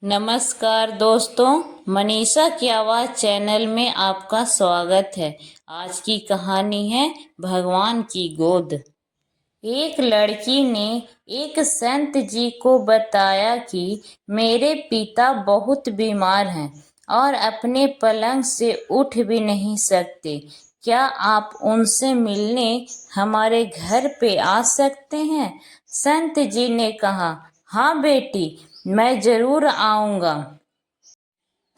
नमस्कार दोस्तों, मनीषा की आवाज़ चैनल में आपका स्वागत है। आज की कहानी है भगवान की गोद। एक लड़की ने एक संत जी को बताया कि मेरे पिता बहुत बीमार हैं और अपने पलंग से उठ भी नहीं सकते। क्या आप उनसे मिलने हमारे घर पे आ सकते हैं? संत जी ने कहा, हाँ बेटी, मैं जरूर आऊंगा।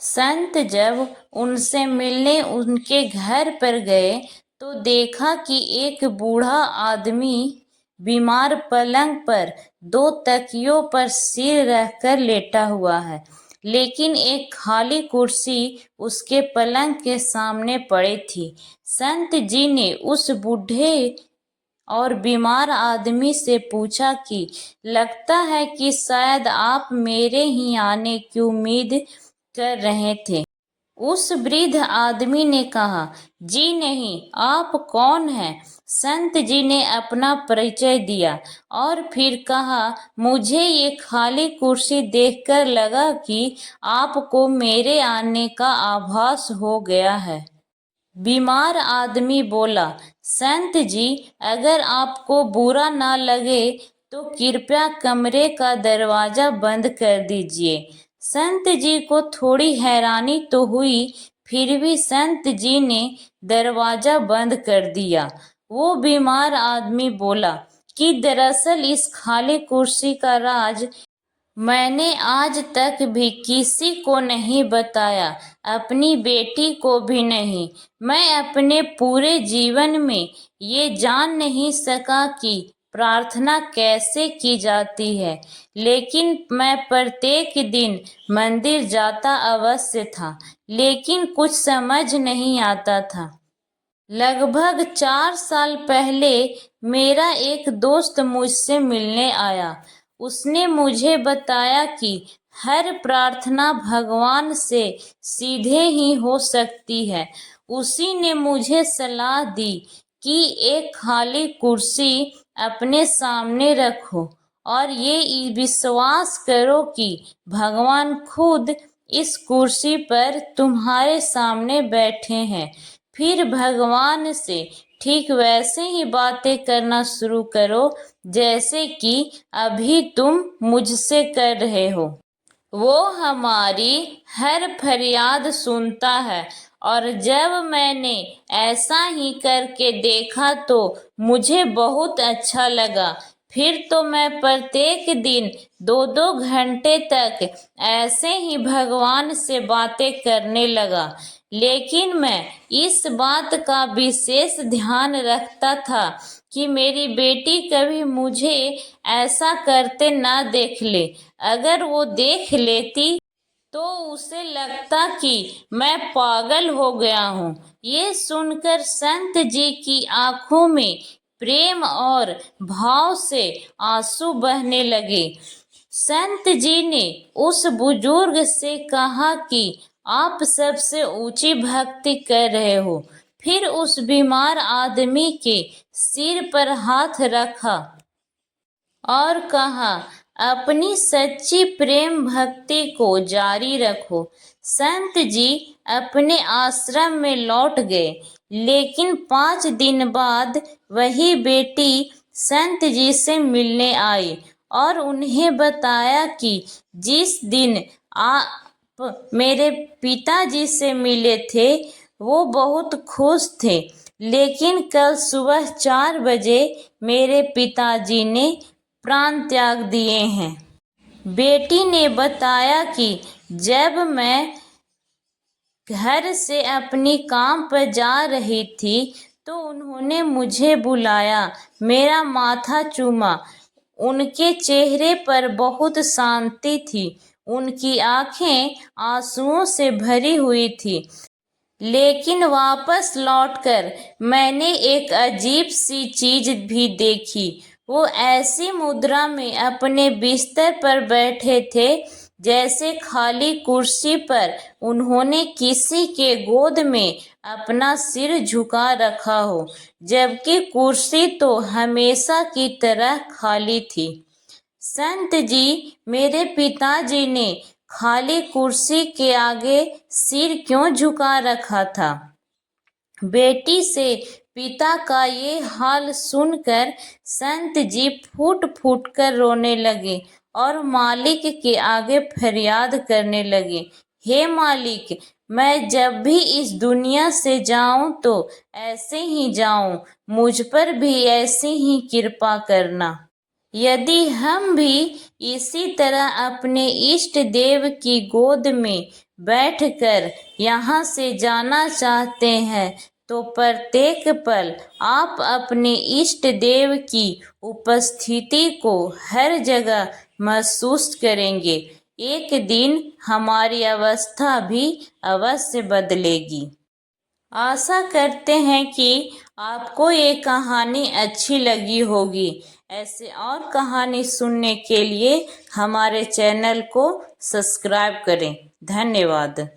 संत जब उनसे मिलने उनके घर पर गए तो देखा कि एक बूढ़ा आदमी बीमार पलंग पर दो तकियों पर सिर रखकर लेटा हुआ है, लेकिन एक खाली कुर्सी उसके पलंग के सामने पड़ी थी। संत जी ने उस बूढ़े और बीमार आदमी से पूछा कि लगता है कि शायद आप मेरे ही आने की उम्मीद कर रहे थे। उस वृद्ध आदमी ने कहा, जी नहीं, आप कौन हैं? संत जी ने अपना परिचय दिया और फिर कहा, मुझे ये खाली कुर्सी देखकर लगा कि आपको मेरे आने का आभास हो गया है। बीमार आदमी बोला, संत जी, अगर आपको बुरा ना लगे तो कृपया कमरे का दरवाजा बंद कर दीजिए। संत जी को थोड़ी हैरानी तो हुई, फिर भी संत जी ने दरवाजा बंद कर दिया। वो बीमार आदमी बोला कि दरअसल इस खाली कुर्सी का राज मैंने आज तक भी किसी को नहीं बताया, अपनी बेटी को भी नहीं। मैं अपने पूरे जीवन में ये जान नहीं सका कि प्रार्थना कैसे की जाती है, लेकिन मैं प्रत्येक दिन मंदिर जाता अवश्य था, लेकिन कुछ समझ नहीं आता था। लगभग 4 साल पहले मेरा एक दोस्त मुझसे मिलने आया। उसने मुझे बताया कि हर प्रार्थना भगवान से सीधे ही हो सकती है। उसी ने मुझे सलाह दी कि एक खाली कुर्सी अपने सामने रखो और ये विश्वास करो कि भगवान खुद इस कुर्सी पर तुम्हारे सामने बैठे हैं। फिर भगवान से ठीक वैसे ही बातें करना शुरू करो जैसे कि अभी तुम मुझसे कर रहे हो। वो हमारी हर फरियाद सुनता है। और जब मैंने ऐसा ही करके देखा तो मुझे बहुत अच्छा लगा। फिर तो मैं प्रत्येक दिन 2-2 घंटे तक ऐसे ही भगवान से बातें करने लगा। लेकिन मैं इस बात का विशेष ध्यान रखता था कि मेरी बेटी कभी मुझे ऐसा करते ना देख ले। अगर वो देख लेती तो उसे लगता कि मैं पागल हो गया हूँ। ये सुनकर संत जी की आंखों में प्रेम और भाव से आंसू बहने लगे। संत जी ने उस बुजुर्ग से कहा कि आप सबसे ऊंची भक्ति कर रहे हो। फिर उस बीमार आदमी के सिर पर हाथ रखा और कहा, अपनी सच्ची प्रेम भक्ति को जारी रखो। संत जी अपने आश्रम में लौट गए, लेकिन 5 दिन बाद वही बेटी संत जी से मिलने आई और उन्हें बताया कि जिस दिन आप मेरे पिताजी से मिले थे वो बहुत खुश थे, लेकिन कल सुबह 4 बजे मेरे पिताजी ने प्राण त्याग दिए हैं। बेटी ने बताया कि जब मैं घर से अपनी काम पर जा रही थी तो उन्होंने मुझे बुलाया, मेरा माथा चूमा। उनके चेहरे पर बहुत शांति थी, उनकी आंखें आंसुओं से भरी हुई थी। लेकिन वापस लौटकर मैंने एक अजीब सी चीज भी देखी। वो ऐसी मुद्रा में अपने बिस्तर पर बैठे थे जैसे खाली कुर्सी पर उन्होंने किसी के गोद में अपना सिर झुका रखा हो, जबकि कुर्सी तो हमेशा की तरह खाली थी। संत जी, मेरे पिताजी ने खाली कुर्सी के आगे सिर क्यों झुका रखा था। बेटी से पिता का ये हाल सुनकर संत जी फूट फूट कर रोने लगे और मालिक के आगे फरियाद करने लगे, हे मालिक, मैं जब भी इस दुनिया से जाऊं तो ऐसे ही जाऊं, मुझ पर भी ऐसे ही कृपा करना। यदि हम भी इसी तरह अपने इष्ट देव की गोद में बैठकर यहाँ से जाना चाहते हैं तो प्रत्येक पल आप अपने इष्ट देव की उपस्थिति को हर जगह महसूस करेंगे। एक दिन हमारी अवस्था भी अवश्य बदलेगी। आशा करते हैं कि आपको ये कहानी अच्छी लगी होगी। ऐसे और कहानी सुनने के लिए हमारे चैनल को सब्सक्राइब करें। धन्यवाद।